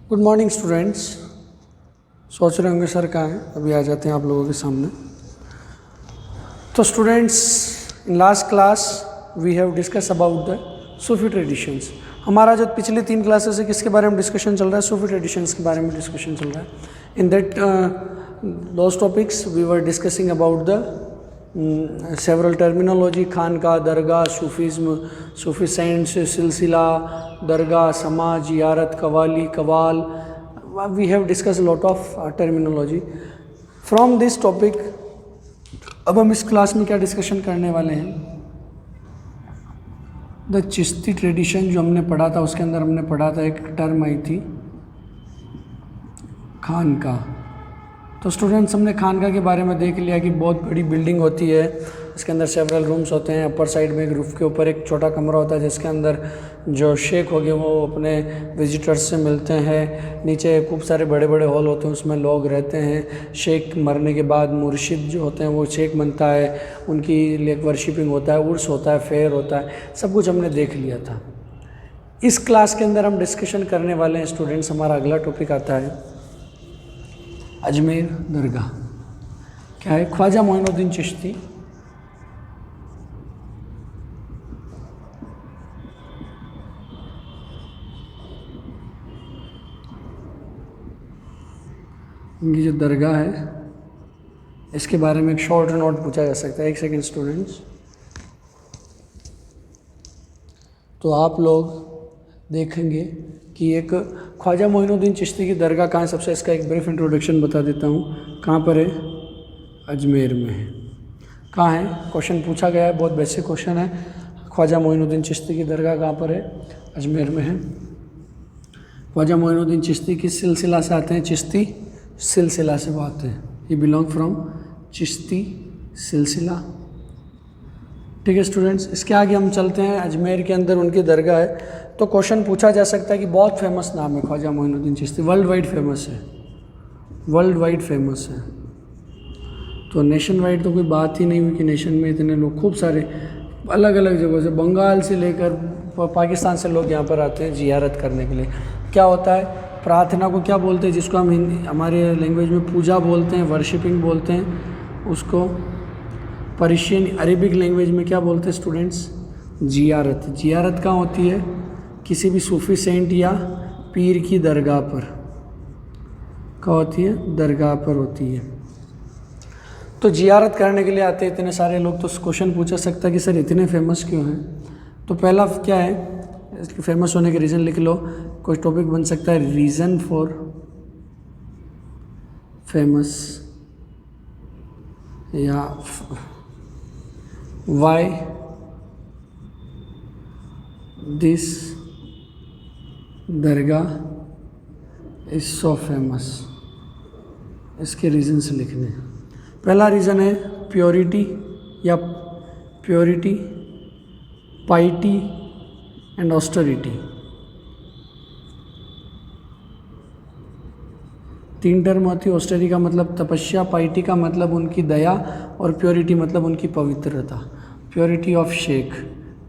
Good morning students. सोच रहे होंगे सर कहाँ हैं, अभी आ जाते हैं आप लोगों के सामने। तो students, in last class we have discuss about the Sufi traditions. हमारा जो पिछले 3 क्लासेस है किसके बारे में डिस्कशन चल रहा है? सूफी ट्रेडिशंस के बारे में डिस्कशन चल रहा है। In that those topics we were discussing about the several terminology, खानका, दरगाह, सूफीज़्म, सूफी सेंट्स, सिलसिला, दरगाह, समाज, जियारत, कवाली, कवाल। We have discuss lot of terminology from this topic. अब हम इस क्लास में क्या डिस्कशन करने वाले हैं? द चिश्ती ट्रेडिशन जो हमने पढ़ा था उसके अंदर हमने पढ़ा था, एक टर्म आई थी खानका। तो स्टूडेंट्स, हमने खानका के बारे में देख लिया कि बहुत बड़ी बिल्डिंग होती है, इसके अंदर सेवरल रूम्स होते हैं। अपर साइड में एक रूफ़ के ऊपर एक छोटा कमरा होता है जिसके अंदर जो शेख हो गए वो अपने विजिटर्स से मिलते हैं। नीचे खूब सारे बड़े बड़े हॉल होते हैं, उसमें लोग रहते हैं। शेख मरने के बाद मुर्शिद जो होते हैं वो शेख बनता है, उनकी लिए वर्शिपिंग होता है, उर्स होता है, फेयर होता है, सब कुछ हमने देख लिया था। इस क्लास के अंदर हम डिस्कशन करने वाले हैं स्टूडेंट्स, हमारा अगला टॉपिक आता है अजमेर दरगाह। क्या है? ख्वाजा मोइनुद्दीन चिश्ती इनकी जो दरगाह है इसके बारे में एक शॉर्ट नोट पूछा जा सकता है। 1 सेकेंड स्टूडेंट्स। तो आप लोग देखेंगे कि एक ख्वाजा मोइनुद्दीन चिश्ती की दरगाह कहाँ है। सबसे इसका एक ब्रीफ इंट्रोडक्शन बता देता हूँ। कहाँ पर है? अजमेर में है। कहाँ है? क्वेश्चन पूछा गया है, बहुत बेसिक क्वेश्चन है। ख्वाजा मोइनुद्दीन चिश्ती की दरगाह कहाँ पर है? अजमेर में है। ख्वाजा मोइनुद्दीन चिश्ती किस सिलसिला से आते हैं? चिश्ती सिलसिला से वो आते हैं। ये बिलोंग फ्रॉम चिश्ती सिलसिला। ठीक है स्टूडेंट्स, इसके आगे हम चलते हैं। अजमेर के अंदर उनकी दरगाह है। तो क्वेश्चन पूछा जा सकता है कि बहुत फेमस नाम है Khwaja Moinuddin Chishti, world wide famous है, वर्ल्ड वाइड फेमस है। तो नेशन वाइड तो कोई बात ही नहीं हुई कि नेशन में इतने लोग, खूब सारे अलग अलग जगहों से, बंगाल से लेकर पाकिस्तान से लोग यहाँ पर आते हैं जियारत करने के लिए। क्या होता है? प्रार्थना को क्या बोलते हैं? जिसको हम हमारे लैंग्वेज में पूजा बोलते हैं, वर्शिपिंग बोलते हैं, उसको पर्शियन अरेबिक लैंग्वेज में क्या बोलते हैं स्टूडेंट्स? जियारत। जियारत कहाँ होती है? किसी भी सूफी सेंट या पीर की दरगाह पर। कहाँ होती है? दरगाह पर होती है। तो जियारत करने के लिए आते हैं इतने सारे लोग। तो क्वेश्चन पूछा सकता है कि सर इतने फेमस क्यों हैं? तो पहला क्या है, इसके फेमस होने के रीज़न लिख लो। कोई टॉपिक बन सकता है रीज़न फॉर फेमस या why this Dargah is so famous. इसके रीज़न से लिखने। पहला रीज़न है प्योरिटी या प्योरिटी, पाइटी एंड ऑस्टेरिटी। 3 टर्म होती है। ऑस्टेरिटी का मतलब तपस्या, पाइटी का मतलब उनकी दया, और प्योरिटी मतलब उनकी पवित्रता। प्योरिटी ऑफ शेख,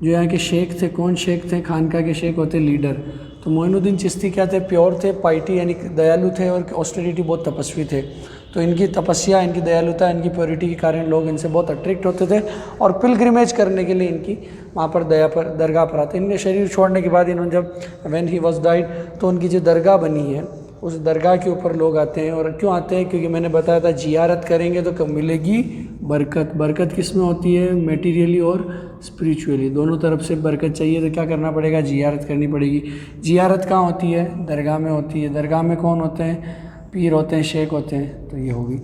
जो यहाँ के शेख थे, कौन शेख थे? खानका के शेख होते लीडर। तो मोइनुद्दीन चिश्ती क्या थे? प्योर थे, पाइटी यानी दयालु थे, और ऑस्टेरिटी बहुत तपस्वी थे। तो इनकी तपस्या, इनकी दयालुता, इनकी प्योरिटी के कारण लोग इनसे बहुत अट्रैक्ट होते थे और पिलग्रिमेज करने के लिए इनकी वहाँ पर दरगाह पर आते। इनके शरीर छोड़ने के बाद इन्होंने जब व्हेन ही वाज डाइड तो उनकी जो दरगाह बनी है उस दरगाह के ऊपर लोग आते हैं। और क्यों आते हैं? क्योंकि मैंने बताया था जियारत करेंगे तो कब मिलेगी? बरकत। बरकत किस में होती है? मटेरियली और स्पिरिचुअली, दोनों तरफ से बरकत चाहिए तो क्या करना पड़ेगा? जियारत करनी पड़ेगी। जियारत कहाँ होती है? दरगाह में होती है। दरगाह में कौन होते हैं? पीर होते हैं, शेख होते हैं। तो ये होगी।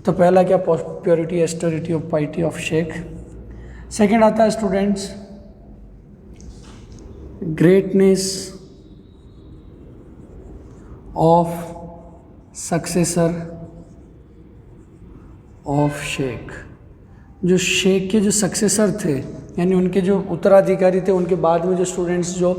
तो पहला क्या? Purity, austerity of piety of sheikh. Second आता है students greatness of successor of sheikh. जो शेख के जो सक्सेसर थे यानी उनके जो उत्तराधिकारी थे, उनके बाद में जो स्टूडेंट्स जो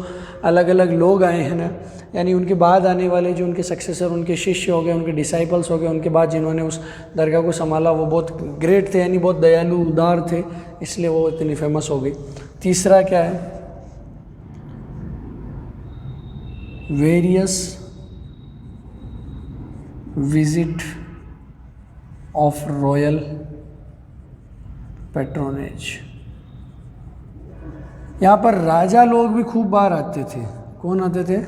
अलग अलग लोग आए हैं ना, यानी उनके बाद आने वाले जो उनके सक्सेसर, उनके शिष्य हो गए, उनके डिसाइपल्स हो गए, उनके बाद जिन्होंने उस दरगाह को संभाला वो बहुत ग्रेट थे, यानी बहुत दयालु उदार थे, इसलिए वो इतनी फेमस हो गई। तीसरा क्या है? Various visit of royal patronage. यहाँ पर राजा लोग भी खूब बार आते थे। कौन आते थे?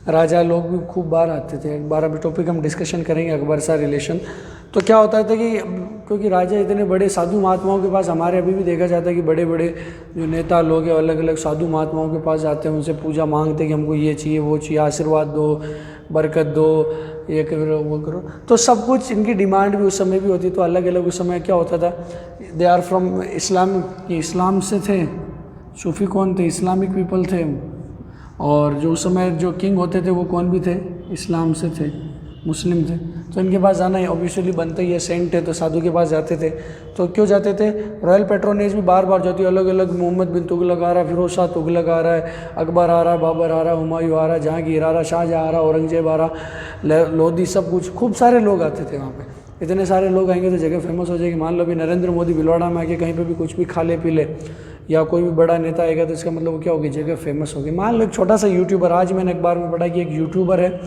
राजा लोग भी खूब बार आते थे। एक बार अभी टॉपिक हम डिस्कशन करेंगे अकबर सा रिलेशन। तो क्या होता था कि क्योंकि राजा इतने बड़े साधु महात्माओं के पास, हमारे अभी भी देखा जाता है कि बड़े बड़े जो नेता लोग हैं अलग अलग साधु महात्माओं के पास जाते हैं, उनसे पूजा मांगते हैं कि हमको ये चाहिए वो चाहिए, आशीर्वाद दो, बरकत दो, ये करो वो करो। तो सब कुछ इनकी डिमांड भी उस समय भी होती। तो अलग अलग उस समय क्या होता था, दे आर फ्रॉम इस्लाम, कि इस्लाम से थे। सूफी कौन थे? इस्लामिक पीपल थे। और जो उस समय जो किंग होते थे वो कौन भी थे? इस्लाम से थे, मुस्लिम थे। तो इनके पास जाना ही ऑब्वियसली बनता ही है, सेंट है तो साधु के पास जाते थे। तो क्यों जाते थे? रॉयल पैट्रोनेज भी बार बार जाती है। अलग अलग मोहम्मद बिन तुगलक आ रहा है, फिरोज शाह तुगलक आ रहा है, अकबर आ रहा है, बाबर आ रहा है, हुमायूं आ रहा है, जहांगीर आ रहा, शाहजहाँ आ रहा, औरंगजेब आ रहा, लोधी, सब कुछ खूब सारे लोग आते थे वहाँ पे। इतने सारे लोग आएंगे तो जगह फेमस हो जाएगी। मान लो अभी नरेंद्र मोदी भिलवाड़ा में आके कहीं पे भी कुछ भी खा ले पी ले, या कोई भी बड़ा नेता आएगा तो इसका मतलब क्या होगी? जगह फेमस होगी। मान लो एक छोटा सा यूट्यूबर, आज मैंने अखबार में पढ़ा कि एक यूट्यूबर है,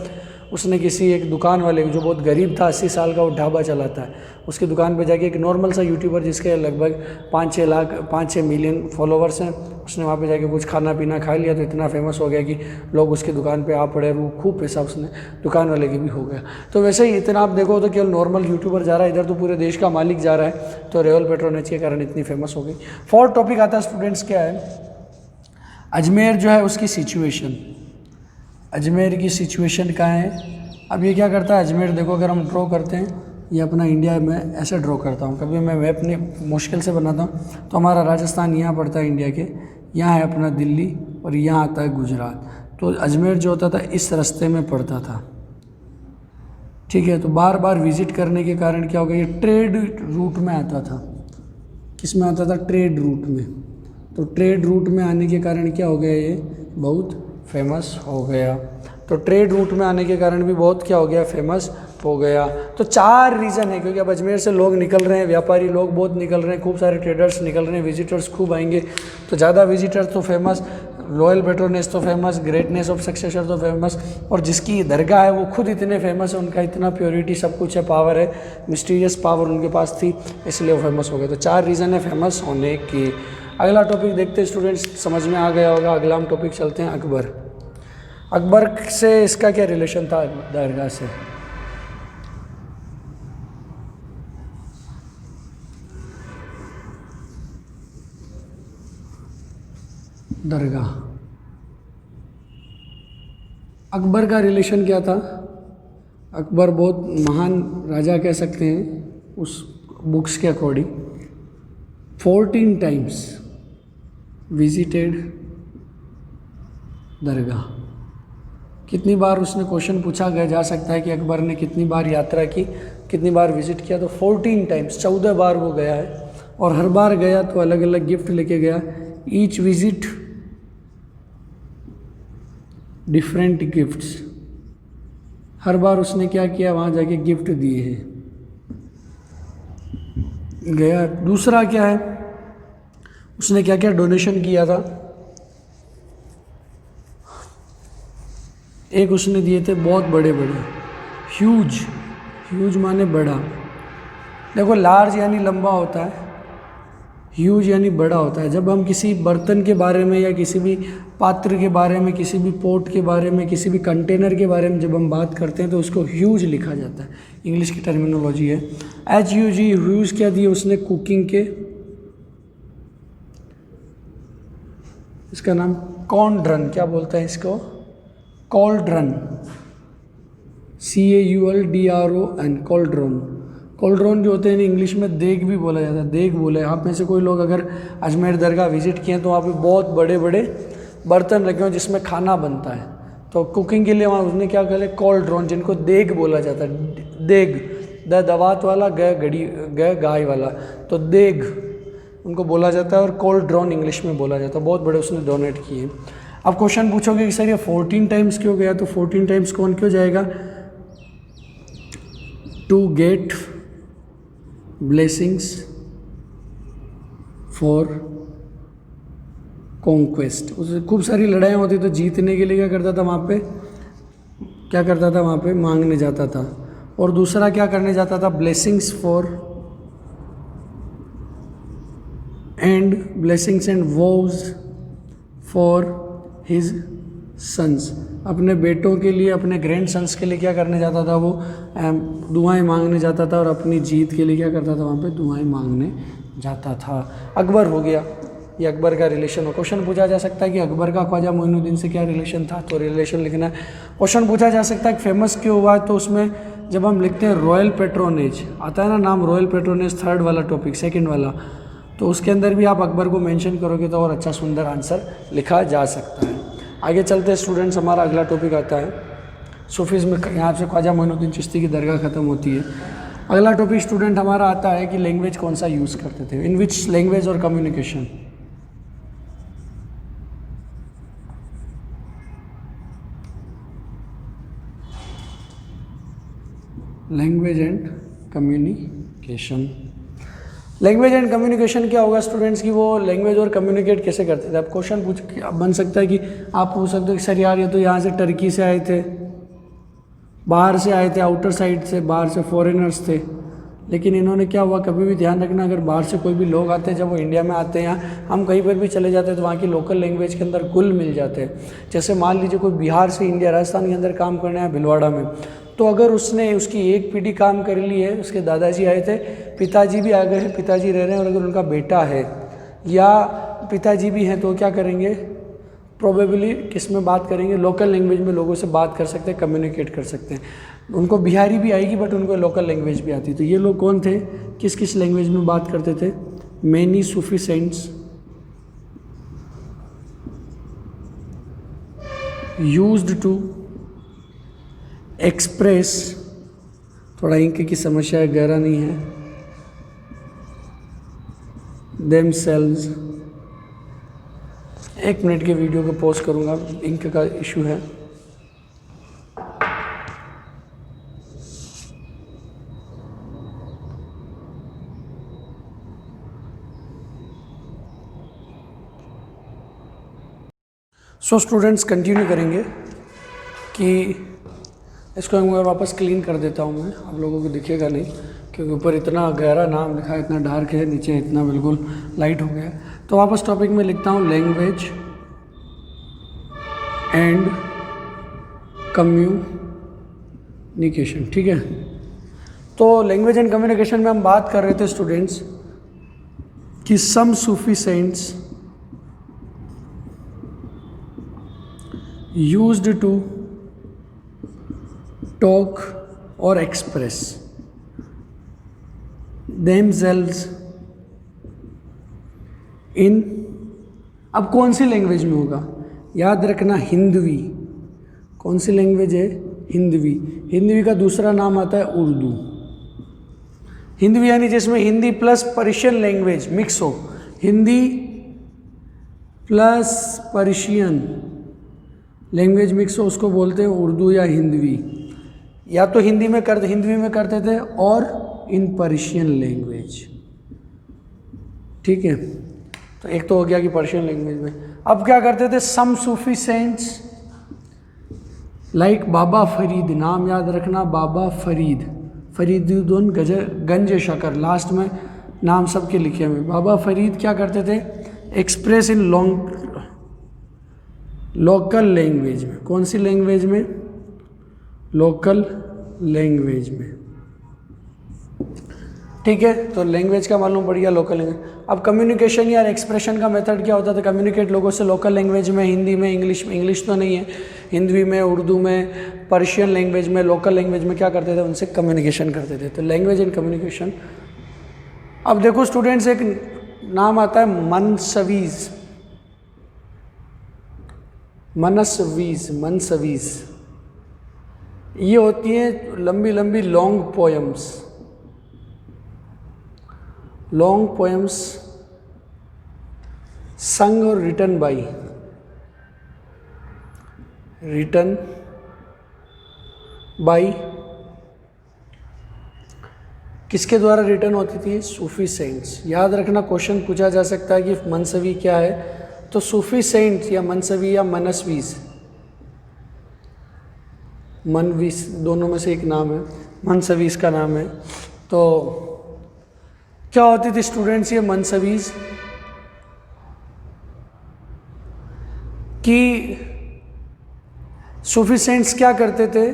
उसने किसी एक दुकान वाले जो बहुत गरीब था, 80 साल का, वो ढाबा चलाता है, उसकी दुकान पे जाके एक नॉर्मल सा यूट्यूबर जिसके लगभग 5-6 मिलियन फॉलोवर्स हैं, उसने वहाँ पे जाके कुछ खाना पीना खा लिया तो इतना फेमस हो गया कि लोग उसकी दुकान पे आ पड़े, वो खूब पैसा उसने दुकान वाले के भी हो गया। तो वैसे ही इतना आप देखो तो केवल नॉर्मल यूट्यूबर जा रहा है, इधर तो पूरे देश का मालिक जा रहा है। तो रॉयल पैट्रोनेज के कारण इतनी फेमस हो गई। फोर्थ टॉपिक आता है स्टूडेंट्स, क्या है? अजमेर जो है उसकी सिचुएशन। अजमेर की सिचुएशन कहाँ है? अब ये क्या करता है अजमेर, देखो अगर हम ड्रॉ करते हैं, ये अपना इंडिया में ऐसे ड्रॉ करता हूँ, कभी मैं मैप नहीं मुश्किल से बनाता हूँ। तो हमारा राजस्थान यहाँ पड़ता है इंडिया के, यहाँ है अपना दिल्ली, और यहाँ आता है गुजरात। तो अजमेर जो होता था इस रास्ते में पड़ता था, ठीक है। तो बार बार विजिट करने के कारण क्या हो गया, ये ट्रेड रूट में आता था। किस में आता था? ट्रेड रूट में। तो ट्रेड रूट में आने के कारण क्या हो गया, ये बहुत फेमस हो गया। तो ट्रेड रूट में आने के कारण भी बहुत क्या हो गया, फेमस हो गया। तो 4 रीज़न है, क्योंकि अब अजमेर से लोग निकल रहे हैं, व्यापारी लोग बहुत निकल रहे हैं, खूब सारे ट्रेडर्स निकल रहे हैं, विजिटर्स खूब आएंगे। तो ज़्यादा विजिटर्स तो फेमस, रॉयल पैट्रोनेज तो फेमस, ग्रेटनेस ऑफ सक्सेसर तो फेमस, और जिसकी दरगाह है वो खुद इतने फेमस है, उनका इतना प्योरिटी सब कुछ है, पावर है, मिस्टीरियस पावर उनके पास थी, इसलिए वो फेमस हो गए। तो 4 रीज़न है फेमस होने की। अगला टॉपिक देखते हैं स्टूडेंट्स, समझ में आ गया होगा। अगला हम टॉपिक चलते हैं अकबर। अकबर से इसका क्या रिलेशन था दरगाह से? दरगाह, अकबर का रिलेशन क्या था? अकबर बहुत महान राजा कह सकते हैं उस बुक्स के अकॉर्डिंग। 14 टाइम्स विजिटेड दरगाह। कितनी बार उसने क्वेश्चन पूछा गया जा सकता है कि अकबर ने कितनी बार यात्रा की, कितनी बार विजिट किया? तो 14 टाइम्स, 14 बार वो गया है। और हर बार गया तो अलग अलग गिफ्ट लेके गया। Each visit different gifts. हर बार उसने क्या किया, वहाँ जाके गिफ्ट दिए हैं, गया। दूसरा क्या है, उसने क्या क्या डोनेशन किया था? एक उसने दिए थे बहुत बड़े बड़े, ह्यूज, ह्यूज माने बड़ा। देखो लार्ज यानी लंबा होता है, ह्यूज यानी बड़ा होता है। जब हम किसी बर्तन के बारे में या किसी भी पात्र के बारे में, किसी भी पोट के बारे में, किसी भी कंटेनर के बारे में जब हम बात करते हैं तो उसको ह्यूज लिखा जाता है, इंग्लिश की टर्मिनोलॉजी है। HUG, ह्यूज क्या दिए उसने? कुकिंग के, इसका नाम कॉन्ड्रन, क्या बोलता है इसको? Cauldron, CAULDRON, cauldron. कॉल्ड्रोन जो होते हैं इंग्लिश में देग भी बोला जाता है, देग बोले। आप में से कोई लोग अगर अजमेर दरगाह विजिट किए तो वहाँ पे बहुत बड़े बड़े बर्तन रखे हो जिसमें खाना बनता है। तो कुकिंग के लिए वहाँ उसने क्या करे, कॉल्ड्रोन, जिनको देग बोला जाता है। देग, द दवात वाला, ग गाय वाला, तो देग उनको बोला जाता है, और कॉल्ड्रोन इंग्लिश में बोला जाता है। बहुत बड़े उसने डोनेट किए। अब क्वेश्चन पूछोगे कि सर ये 14 टाइम्स क्यों गया? तो 14 टाइम्स कौन क्यों जाएगा? To get blessings for conquest. उससे खूब सारी लड़ाइयाँ होती, तो जीतने के लिए क्या करता था वहाँ पे? क्या करता था वहाँ पे, मांगने जाता था। और दूसरा क्या करने जाता था, blessings and vows for his sons, अपने बेटों के लिए, अपने ग्रैंड सन्स के लिए क्या करने जाता था, वो दुआएं मांगने जाता था और अपनी जीत के लिए क्या करता था, वहाँ पे दुआएं मांगने जाता था। अकबर हो गया, ये अकबर का रिलेशन हो। क्वेश्चन पूछा जा सकता है कि अकबर का ख्वाजा मोइनुद्दीन से क्या रिलेशन था, तो रिलेशन लिखना है। क्वेश्चन पूछा जा सकता है कि फेमस क्यों हुआ, तो उसमें जब हम लिखते हैं रॉयल पेट्रोनेज, आता है ना नाम रॉयल पेट्रोनेज, थर्ड वाला टॉपिक, सेकेंड वाला, तो उसके अंदर भी आप अकबर को मेंशन करोगे तो और अच्छा सुंदर आंसर लिखा जा सकता है। आगे चलते हैं स्टूडेंट्स, हमारा अगला टॉपिक आता है सूफीज़ में। यहाँ से ख्वाजा मोइनुद्दीन चिश्ती की दरगाह ख़त्म होती है। अगला टॉपिक स्टूडेंट हमारा आता है कि लैंग्वेज कौन सा यूज़ करते थे, इन विच लैंग्वेज और communication. Language and communication. Language and communication क्या होगा स्टूडेंट्स की, वो लैंग्वेज और कम्युनिकेट कैसे करते थे। अब क्वेश्चन बन सकता है कि आप पूछ सकते हो कि सर यार ये तो यहाँ से टर्की से आए थे, बाहर से आए थे, आउटर साइड से, बाहर से फॉरेनर्स थे, लेकिन इन्होंने क्या हुआ, कभी भी ध्यान रखना, अगर बाहर से कोई भी लोग आते हैं, जब वो इंडिया में आते हैं, हम कहीं पर भी चले जाते हैं तो वहाँ की लोकल लैंग्वेज के अंदर गुल मिल जाते हैं। जैसे मान लीजिए कोई बिहार से इंडिया, राजस्थान के अंदर काम करने आया भिलवाड़ा में, तो अगर उसने उसकी एक पीढ़ी काम कर ली है, उसके दादाजी आए थे, पिताजी भी आ गए हैं, पिताजी रह रहे हैं, और अगर उनका बेटा है या पिताजी भी हैं, तो क्या करेंगे, प्रोबेबली किस में बात करेंगे, लोकल लैंग्वेज में लोगों से बात कर सकते हैं, कम्युनिकेट कर सकते हैं। उनको बिहारी भी आएगी बट उनको लोकल लैंग्वेज भी आती। तो ये लोग कौन थे, किस किस लैंग्वेज में बात करते थे, many Sufi saints used to express, थोड़ा इंक की समस्या है, गहरा नहीं है, themselves। एक मिनट के वीडियो को पॉज करूंगा, इंक का इशू है। सो स्टूडेंट्स कंटिन्यू करेंगे कि इसको एक बार वापस क्लीन कर देता हूँ मैं, आप लोगों को दिखेगा नहीं क्योंकि ऊपर इतना गहरा नाम लिखा है, इतना डार्क है, नीचे इतना बिल्कुल लाइट हो गया है। तो वापस टॉपिक में लिखता हूँ लैंग्वेज एंड कम्युनिकेशन, ठीक है। तो लैंग्वेज एंड कम्युनिकेशन में हम बात कर रहे थे स्टूडेंट्स कि some Sufi saints used to talk or express themselves in, अब कौन सी लैंग्वेज में होगा, याद रखना हिंदवी। कौन सी लैंग्वेज है, हिंदवी। हिंदवी का दूसरा नाम आता है उर्दू। हिंदवी यानी जिसमें Hindi plus Persian language mix हो, Hindi plus Persian language mix हो, उसको बोलते हैं उर्दू या हिंदवी। या तो हिंदवी में करते थे और इन पर्शियन लैंग्वेज, ठीक है। तो एक तो हो गया कि पर्शियन लैंग्वेज में। अब क्या करते थे, सम सूफी सेंट्स लाइक बाबा फरीद, नाम याद रखना बाबा फरीद, फरीदुद्दीन गंज शकर, लास्ट में नाम सबके लिखे हुए। बाबा फरीद क्या करते थे, एक्सप्रेस इन लोकल लैंग्वेज में। कौन सी लैंग्वेज में, लोकल लैंग्वेज में, ठीक है। तो लैंग्वेज का मालूम पड़ गया, लोकल लैंग्वेज। अब कम्युनिकेशन या एक्सप्रेशन का मेथड क्या होता था, कम्युनिकेट लोगों से लोकल लैंग्वेज में, हिंदी में, इंग्लिश में, इंग्लिश तो नहीं है, हिंदी में, उर्दू में, पर्शियन लैंग्वेज में, लोकल लैंग्वेज में क्या करते थे, उनसे कम्युनिकेशन करते थे। तो लैंग्वेज एंड कम्युनिकेशन। अब देखो स्टूडेंट्स, एक नाम आता है मनसवीज, मनसवीज, ये होती हैं लंबी लंबी लॉन्ग पोएम्स संग और रिटन बाई किसके द्वारा रिटन होती थी, सूफी सेंट्स। याद रखना, क्वेश्चन पूछा जा सकता है कि मनसवी क्या है, तो सूफी सेंट्स या मनसवी या मनसवीज मनवीस, दोनों में से एक नाम है, मनसवीस का नाम है। तो क्या होती थी स्टूडेंट्स ये मनसवीस कि सूफी सेंट्स क्या करते थे,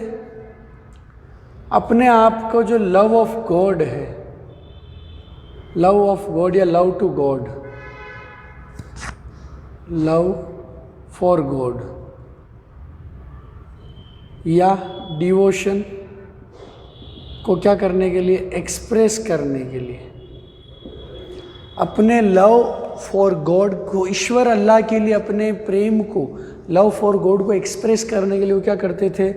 अपने आप को जो लव ऑफ गॉड है, लव ऑफ गॉड या love to God, love for God या डिवोशन को क्या करने के लिए, एक्सप्रेस करने के लिए, अपने लव फॉर गॉड को, ईश्वर अल्लाह के लिए अपने प्रेम को, लव फॉर गॉड को एक्सप्रेस करने के लिए वो क्या करते थे,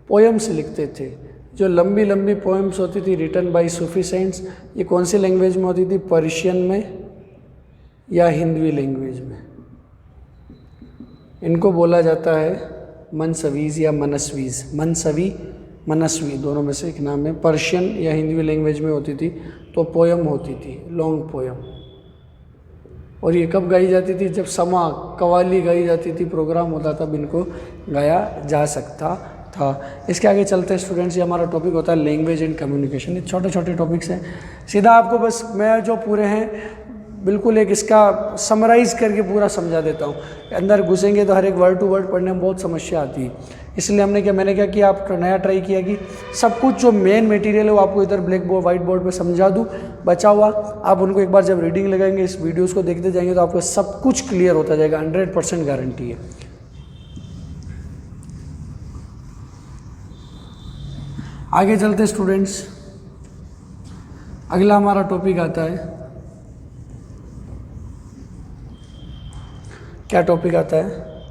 पोएम्स लिखते थे। जो लंबी लंबी पोएम्स होती थी रिटन बाय सूफी सेंट्स, ये कौन सी लैंग्वेज में होती थी, पर्शियन में या हिंदवी लैंग्वेज में। इनको बोला जाता है मनसवीज या मनस्वीज, मनसवी मनस्वी दोनों में से एक नाम है। पर्शियन या हिंदवी लैंग्वेज में होती थी तो पोयम होती थी, लॉन्ग पोयम। और ये कब गाई जाती थी, जब समा कवाली गाई जाती थी, प्रोग्राम होता तब इनको गाया जा सकता था। इसके आगे चलते हैं स्टूडेंट्स, ये हमारा टॉपिक होता है लैंग्वेज एंड कम्युनिकेशन। ये छोटे छोटे टॉपिक्स हैं, सीधा आपको बस मैं जो पूरे हैं बिल्कुल एक इसका समराइज़ करके पूरा समझा देता हूँ। अंदर घुसेंगे तो हर एक वर्ड टू वर्ड पढ़ने में बहुत समस्या आती है, इसलिए मैंने क्या किया, आप नया ट्राई किया कि सब कुछ जो मेन मटेरियल है वो आपको इधर ब्लैक बोर्ड वाइट बोर्ड पे समझा दूँ, बचा हुआ आप उनको एक बार जब रीडिंग लगाएंगे, इस वीडियोस को देखते जाएंगे तो आपको सब कुछ क्लियर होता जाएगा, 100% गारंटी है। आगे चलते स्टूडेंट्स, अगला हमारा टॉपिक आता है, क्या टॉपिक आता है,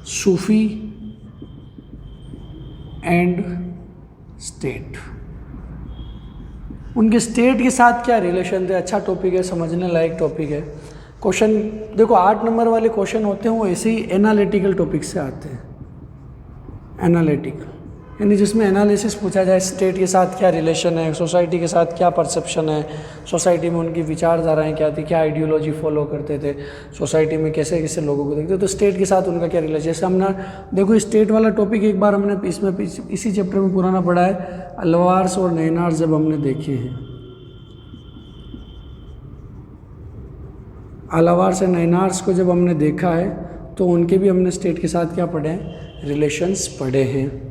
सूफी एंड स्टेट। उनके स्टेट के साथ क्या रिलेशन थे। अच्छा टॉपिक है, समझने लायक टॉपिक है। क्वेश्चन देखो 8 नंबर वाले क्वेश्चन होते हैं वो ऐसे ही एनालिटिकल टॉपिक से आते हैं, एनालिटिक यानी जिसमें एनालिसिस पूछा जाए, स्टेट के साथ क्या रिलेशन है, सोसाइटी के साथ क्या परसेप्शन है, सोसाइटी में उनकी विचारधाराएं क्या थी, क्या आइडियोलॉजी फॉलो करते थे, सोसाइटी में कैसे कैसे लोगों को देखते, तो स्टेट के साथ उनका क्या रिलेशन। जैसे हमने देखो स्टेट वाला टॉपिक एक बार हमने इसमें इसी चैप्टर में पुराना पढ़ा है, अलवार्स और नैनार्स जब हमने देखे हैं, अलवार्स और नैनार्स को जब हमने देखा है तो उनके भी हमने स्टेट के साथ क्या पढ़े हैं, रिलेशंस पढ़े हैं।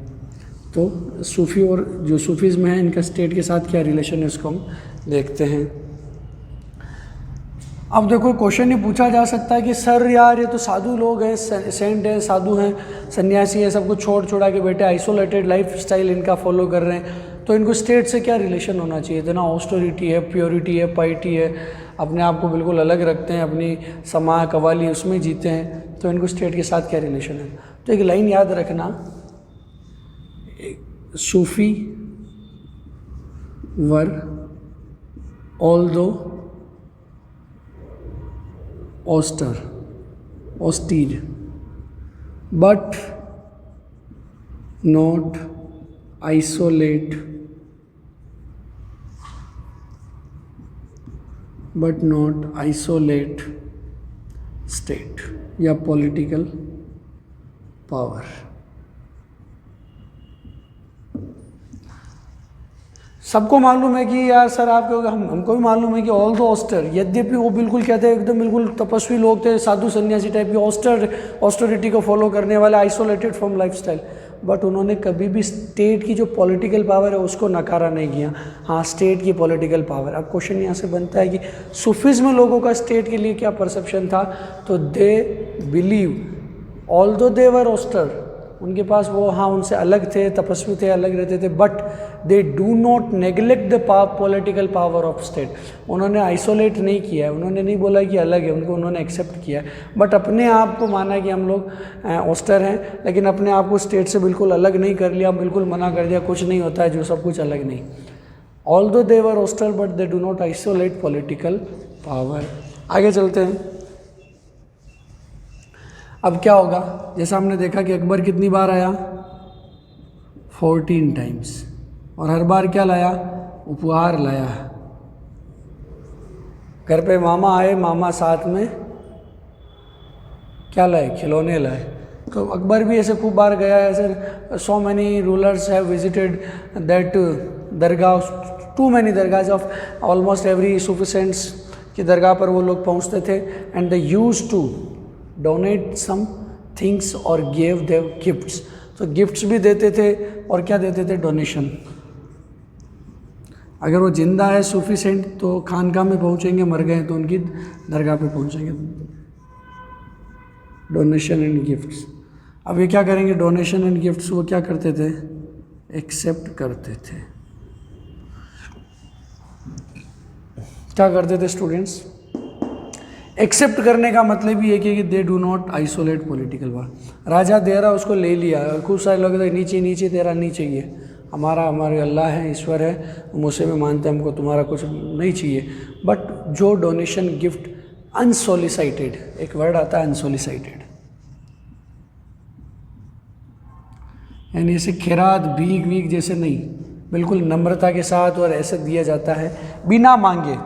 तो सूफी और जो सूफीज़ में है इनका स्टेट के साथ क्या रिलेशन है उसको हम देखते हैं। अब देखो क्वेश्चन ये पूछा जा सकता है कि सर यार ये तो साधु लोग हैं, सेंट हैं, साधु हैं, सन्यासी हैं, सब कुछ छोड़ छोड़ा के बैठे आइसोलेटेड लाइफ स्टाइल इनका फॉलो कर रहे हैं, तो इनको स्टेट से क्या रिलेशन होना चाहिए। इतना ऑस्टोरिटी है, प्योरिटी है, पाइटी है, अपने आप को बिल्कुल अलग रखते हैं, अपनी समा कवाली उसमें जीते हैं, तो इनको स्टेट के साथ क्या रिलेशन है। तो एक लाइन याद रखना, सूफी वर although austere but not isolate state या political power। सबको मालूम है कि यार सर आप कहोगे, हमको भी मालूम है कि ऑल द ऑस्टर, यद्यपि वो बिल्कुल कहते हैं एकदम बिल्कुल तपस्वी लोग थे, साधु सन्यासी टाइप के, ऑस्टरिटी को फॉलो करने वाले, आइसोलेटेड फ्रॉम लाइफस्टाइल, बट उन्होंने कभी भी स्टेट की जो पॉलिटिकल पावर है उसको नकारा नहीं किया। हाँ, स्टेट की पॉलिटिकल पावर। अब क्वेश्चन यहाँ से बनता है कि सूफीज़्म में लोगों का स्टेट के लिए क्या परसेप्शन था, तो they believe although they were austere, उनके पास वो हाँ उनसे अलग थे, तपस्वी थे, अलग रहते थे, but they do not neglect the political power of state. उन्होंने आइसोलेट नहीं किया है, उन्होंने नहीं बोला कि अलग है, उनको उन्होंने एक्सेप्ट किया है, बट अपने आप को माना कि हम लोग ऑस्टर हैं, लेकिन अपने आप को स्टेट से बिल्कुल अलग नहीं कर लिया, बिल्कुल मना कर दिया, कुछ नहीं होता है जो सब कुछ अलग नहीं। Although they were austere but they do not isolate political power. आगे चलते हैं। अब क्या होगा, जैसा हमने देखा कि अकबर कितनी बार आया, 14 टाइम्स, और हर बार क्या लाया, उपहार लाया। घर पे मामा आए, मामा साथ में क्या लाए, खिलौने लाए। तो अकबर भी ऐसे खूब बार गया है, ऐसे so many rulers have visited that dargah, to many dargah of almost every Sufi saints की दरगाह पर वो लोग पहुंचते थे, and they used to donate some things और गिव देव गिफ्ट्स। तो गिफ्ट्स भी देते थे और क्या देते थे, डोनेशन। अगर वो जिंदा है सूफी सेंट तो खानकाह में पहुंचेंगे, मर गए तो उनकी दरगाह पे पहुंचेंगे। Donation and gifts. अब ये क्या करेंगे, डोनेशन एंड गिफ्ट्स वो क्या करते थे, एक्सेप्ट करते थे। क्या करते थे स्टूडेंट्स, एक्सेप्ट करने का मतलब ये कि they do not isolate political power. राजा दे रहा उसको ले लिया, और खूब सारे लोग नीचे नीचे तेरा नहीं चाहिए, हमारे अल्लाह है, ईश्वर है, मुझसे भी मानते हैं, हमको तुम्हारा कुछ नहीं चाहिए। बट जो डोनेशन गिफ्ट अनसोलिसाइटेड, एक वर्ड आता है अनसोलिसाइटेड, यानी ऐसे खैरात भीख वीख जैसे नहीं, बिल्कुल नम्रता के साथ और ऐसे दिया जाता है बिना मांगे,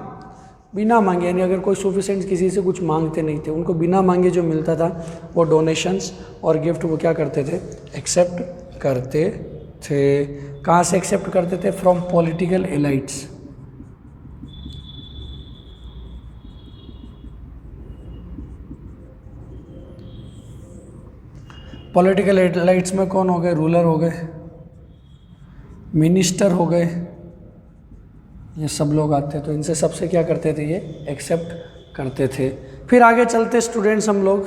बिना मांगे। यानी अगर कोई सूफी सेंट्स किसी से कुछ मांगते नहीं थे, उनको बिना मांगे जो मिलता था वो डोनेशंस और गिफ्ट वो क्या करते थे, एक्सेप्ट करते थे। कहाँ से एक्सेप्ट करते थे, फ्रॉम पॉलिटिकल एलाइट्स। पॉलिटिकल एलाइट्स में कौन हो गए, रूलर हो गए, मिनिस्टर हो गए, ये सब लोग आते, तो इनसे सबसे क्या करते थे, ये एक्सेप्ट करते थे। फिर आगे चलते स्टूडेंट्स हम लोग,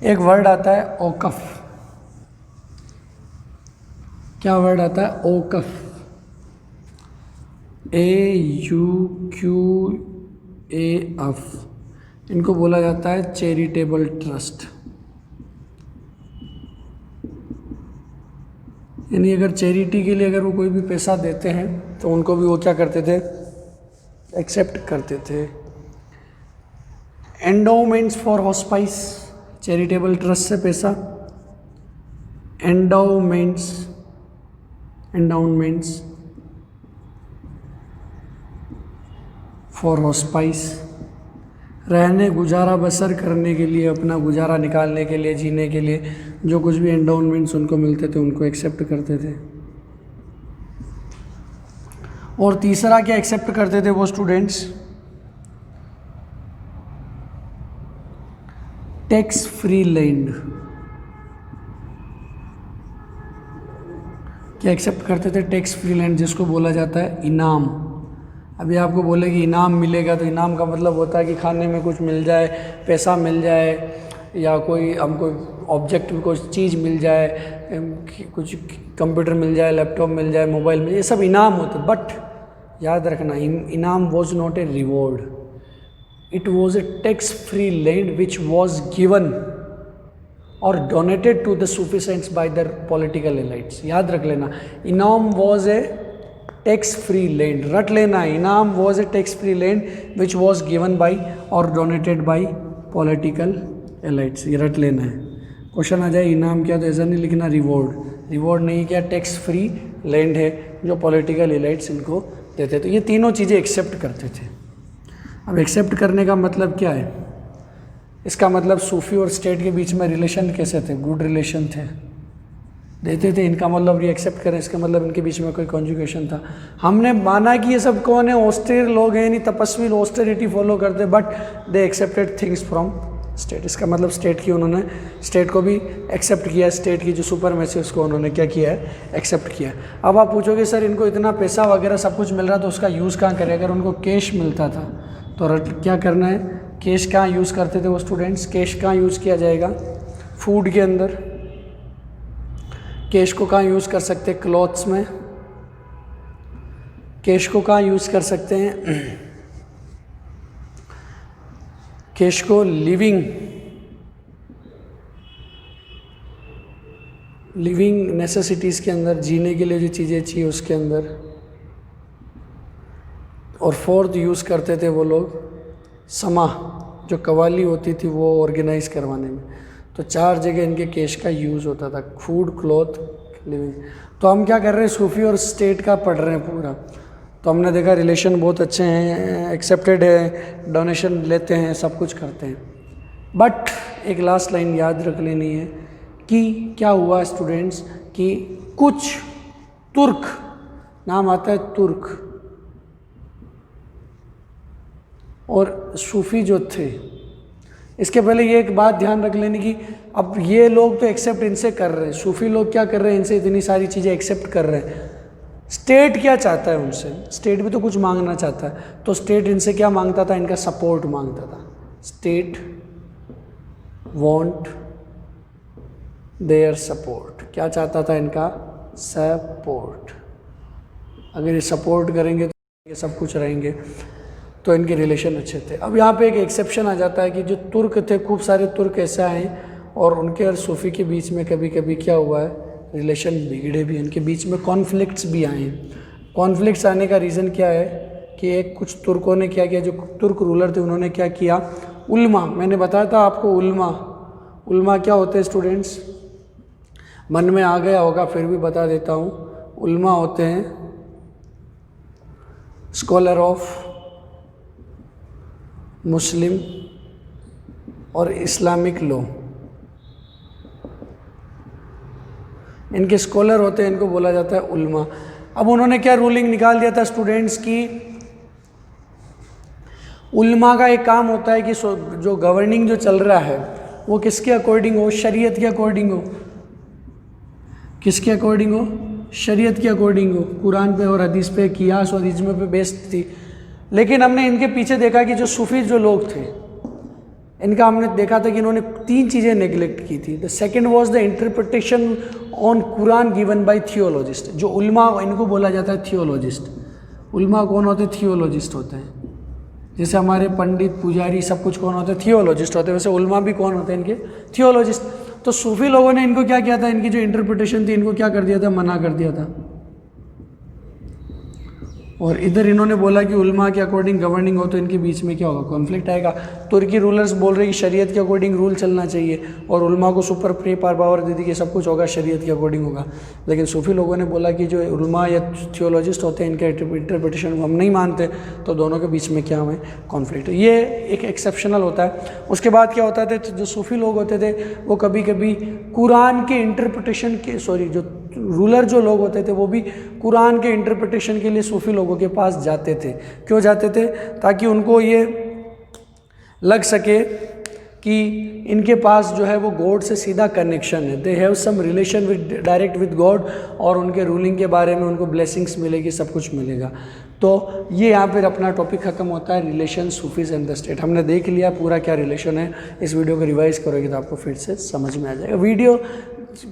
एक वर्ड आता है ओकफ। क्या वर्ड आता है, ओकफ, AUQAF। इनको बोला जाता है चैरिटेबल ट्रस्ट। यानी अगर चैरिटी के लिए अगर वो कोई भी पैसा देते हैं तो उनको भी वो क्या करते थे, एक्सेप्ट करते थे। Endowments for hospice, charitable trust से पैसा, एंडाउमेंट्स फॉर हॉस्पाइस, रहने गुजारा बसर करने के लिए, अपना गुजारा निकालने के लिए, जीने के लिए जो कुछ भी एंडाउमेंट्स उनको मिलते थे उनको एक्सेप्ट करते थे। और तीसरा क्या एक्सेप्ट करते थे वो स्टूडेंट्स, टैक्स फ्री लैंड। क्या एक्सेप्ट करते थे, टैक्स फ्री लैंड, जिसको बोला जाता है इनाम। अभी आपको बोले कि इनाम मिलेगा, तो इनाम का मतलब होता है कि खाने में कुछ मिल जाए, पैसा मिल जाए, या कोई हमको ऑब्जेक्ट कोई चीज़ मिल जाए, कुछ कंप्यूटर मिल जाए, लैपटॉप मिल जाए, मोबाइल मिल जाए, ये सब इनाम होते। बट याद रखना, इनाम was not a reward, it was a tax free land which was given और donated to the Sufi saints by the political elites. याद रख लेना, इनाम was a tax free land, रट लेना, इनाम was a tax free land which was given by और donated by political elites, ये रट लेना है। क्वेश्चन आ जाए इनाम क्या, तो ऐसा नहीं लिखना रिवॉर्ड नहीं, क्या टैक्स फ्री लैंड है जो पॉलिटिकल एलाइट्स इनको देते। तो ये तीनों चीज़ें एक्सेप्ट करते थे। अब एक्सेप्ट करने का मतलब क्या है, इसका मतलब सूफी और स्टेट के बीच में रिलेशन कैसे थे, गुड रिलेशन थे, देते थे। इनका मतलब ये एक्सेप्ट करें, इसका मतलब इनके बीच में कोई कॉन्जुगेशन था। हमने माना कि ये सब कौन है, ऑस्टेर लोग हैं, नहीं तपस्वी, ऑस्टेरिटी फॉलो करते, but they accepted things from state. इसका मतलब स्टेट की उन्होंने, स्टेट को भी एक्सेप्ट किया, स्टेट की जो सुपरमेसी उसको उन्होंने क्या किया है, एक्सेप्ट किया। अब आप पूछोगे सर इनको इतना पैसा वगैरह सब कुछ मिल रहा तो उसका यूज़ कहाँ करें। अगर उनको कैश मिलता था तो क्या करना है, कैश कहाँ यूज़ करते थे वो स्टूडेंट्स, कैश कहाँ यूज़ किया जाएगा, फूड के अंदर। कैश को कहाँ यूज़ कर सकते हैं, क्लॉथ्स में। कैश को कहाँ यूज़ कर सकते हैं, कैश को लिविंग नेसेसिटीज़ के अंदर, जीने के लिए जो चीज़ें चाहिए उसके अंदर। और फोर्थ यूज़ करते थे वो लोग समा, जो कवाली होती थी वो ऑर्गेनाइज करवाने में। तो 4 जगह इनके कैश का यूज़ होता था, फूड, क्लॉथ, लिविंग। तो हम क्या कर रहे हैं, सूफी और स्टेट का पढ़ रहे हैं पूरा। तो हमने देखा रिलेशन बहुत अच्छे हैं, एक्सेप्टेड है, डोनेशन लेते हैं, सब कुछ करते हैं। बट एक लास्ट लाइन याद रख लेनी है कि क्या हुआ स्टूडेंट्स कि कुछ तुर्क, नाम आता है तुर्क, और सूफी जो थे, इसके पहले ये एक बात ध्यान रख लेने की, अब ये लोग तो एक्सेप्ट इनसे कर रहे हैं, सूफी लोग क्या कर रहे हैं, इनसे इतनी सारी चीज़ें एक्सेप्ट कर रहे हैं। स्टेट क्या चाहता है उनसे, स्टेट भी तो कुछ मांगना चाहता है, तो स्टेट इनसे क्या मांगता था, इनका सपोर्ट मांगता था। स्टेट वॉन्ट देयर सपोर्ट, क्या चाहता था, इनका सपोर्ट। अगर ये सपोर्ट करेंगे तो ये सब कुछ रहेंगे, तो इनके रिलेशन अच्छे थे। अब यहाँ पे एक एक्सेप्शन आ जाता है कि जो तुर्क थे, खूब सारे तुर्क ऐसे आए और उनके और सूफी के बीच में कभी कभी क्या हुआ है, रिलेशन बिगड़े भी, इनके बीच में कॉन्फ्लिक्ट्स भी आए। कॉन्फ्लिक्ट्स आने का रीज़न क्या है कि एक कुछ तुर्कों ने क्या किया, जो तुर्क रूलर थे उन्होंने क्या किया, उल्मा, मैंने बताया था आपको उल्मा क्या होते हैं स्टूडेंट्स, मन में आ गया होगा फिर भी बता देता हूँ। उल्मा होते हैं स्कॉलर ऑफ मुस्लिम और इस्लामिक लॉ, इनके स्कॉलर होते हैं, इनको बोला जाता है उल्मा। अब उन्होंने क्या रूलिंग निकाल दिया था स्टूडेंट्स की, उल्मा का एक काम होता है कि जो गवर्निंग जो चल रहा है वो किसके अकॉर्डिंग हो, शरीयत के अकॉर्डिंग हो। किसके अकॉर्डिंग हो, शरीयत के अकॉर्डिंग हो, कुरान पे और हदीस पे, कियास और इज्मे पे बेस्ड थी। लेकिन हमने इनके पीछे देखा कि जो सूफी जो लोग थे, इनका हमने देखा था कि इन्होंने 3 चीज़ें नेग्लेक्ट की थी। The second was the interpretation on Quran given by theologist. जो उल्मा, इनको बोला जाता है थियोलॉजिस्ट। उल्मा कौन होते हैं, थियोलॉजिस्ट होते हैं। जैसे हमारे पंडित पुजारी सब कुछ कौन होते हैं, थियोलॉजिस्ट होते हैं, वैसे उल्मा भी कौन होते हैं, इनके थियोलॉजिस्ट। तो सूफी लोगों ने इनको क्या किया था, इनकी जो इंटरप्रिटेशन थी इनको क्या कर दिया था, मना कर दिया था। और इधर इन्होंने बोला कि उल्मा के अकॉर्डिंग गवर्निंग हो तो इनके बीच में क्या होगा, कॉन्फ्लिक्ट आएगा। तुर्की रूलर्स बोल रहे हैं कि शरीयत के अकॉर्डिंग रूल चलना चाहिए, और उल्मा को सुपर प्री पावर दे दी कि सब कुछ होगा शरीयत के अकॉर्डिंग होगा। लेकिन सूफी लोगों ने बोला कि जो उल्मा या थियोलॉजिस्ट होते हैं इनके इंटरप्रिटेशन को हम नहीं मानते, तो दोनों के बीच में क्या हमें कॉन्फ्लिक्ट। ये एक एक्सेप्शनल होता है। उसके बाद क्या होता था, जो सूफी लोग होते थे वो कभी कभी कुरान के इंटरप्रिटेशन के, जो रूलर जो लोग होते थे वो भी कुरान के इंटरप्रिटेशन के लिए सूफी लोगों के पास जाते थे। क्यों जाते थे, ताकि उनको ये लग सके कि इनके पास जो है वो गॉड से सीधा कनेक्शन है, they have some relation with direct with God, और उनके रूलिंग के बारे में उनको ब्लेसिंग्स मिलेगी, सब कुछ मिलेगा। तो ये यहाँ पर अपना टॉपिक ख़त्म होता है, relation Sufis and the state. हमने देख लिया पूरा क्या रिलेशन है। इस वीडियो को रिवाइज करोगे तो आपको फिर से समझ में आ जाएगा। वीडियो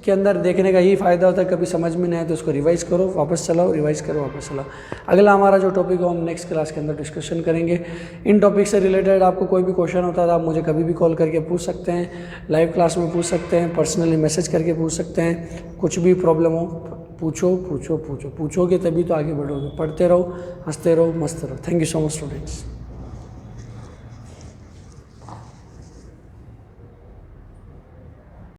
के अंदर देखने का यही फ़ायदा होता है, कभी समझ में नहीं आए तो उसको रिवाइज करो, वापस चलाओ, रिवाइज करो, वापस चलाओ। अगला हमारा जो टॉपिक है हम नेक्स्ट क्लास के अंदर डिस्कशन करेंगे। इन टॉपिक से रिलेटेड आपको कोई भी क्वेश्चन होता है तो आप मुझे कभी भी कॉल करके पूछ सकते हैं, लाइव क्लास में पूछ सकते हैं, पर्सनली मैसेज करके पूछ सकते हैं। कुछ भी प्रॉब्लम हो पूछोगे तभी तो आगे बढ़ोगे। पढ़ते रहो, हंसते रहो, मस्त रहो। Thank you so much students.